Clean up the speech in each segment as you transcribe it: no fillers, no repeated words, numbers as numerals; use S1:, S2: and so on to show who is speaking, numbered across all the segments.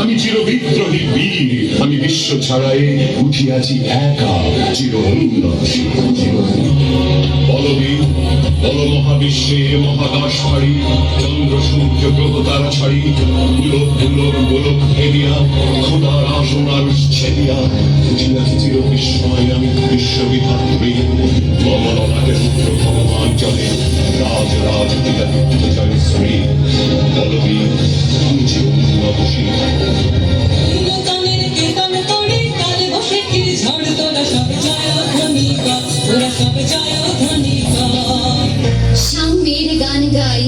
S1: আমি চিরবিদ্রোহী বীর, আমি বিশ্ব ছাড়াই উঠিয়াছি একা, চির উন্নতি বলবীর বল মহাবিশ্বে মহাকাশ ছাড়ি, চন্দ্র সূর্য গ্রহ তারা ছাড়ি, গোলক গোলক গোলক ভেদিয়া খোদার আসন আরুষ ছেদিয়া উঠিয়াছি চির বিস্ময় আমি বিশ্ববিধাত্রী মমরমাটের রুদ্র ভগবান চলে রাজ রাজ পিতা জয় শ্রী বলবীর আমি চির উন্নতশীল।
S2: সাম্যের গান গাই,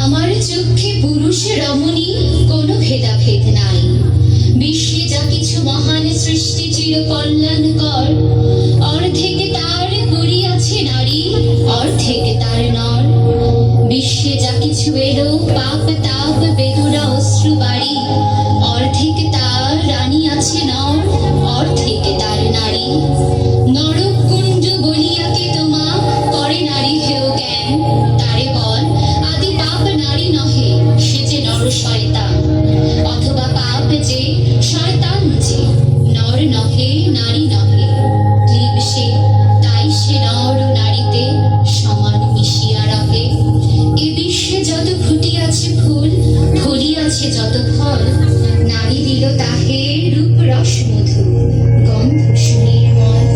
S2: আমার চক্ষে পুরুষ রমণী কোনো ভেদাভেদ নাই। বিশ্বে যা কিছু মহান সৃষ্টি চির কল্যাণকর, অর্ধেক তার করিয়াছে নারী, অর্ধেক তার নর। বিশ্বে যা কিছু এলো পাপ তাপ বেদনা অশ্রু বাড়ি, অর্ধেক তার রানী আছে নর, অর্ধেক তার নারী। নরকুঞ্জ বলিয়াকে তোমা করে নারী হেও জ্ঞান, তারে বল আদি পাপ নারী নহে সে যে নর শয়তান, অথবা পাপ যে শয়তান যে নর নহে নারী নহে, ক্লীব সে তাই সে নর নারীতে সমান মিশিয়া রহে। এ বিশ্বে যত ফুটিয়াছে ফুল, ফলিয়াছে যত ফল, নারী দিল তাহে রূপ রস মধু গন্ধ সুনির্মল।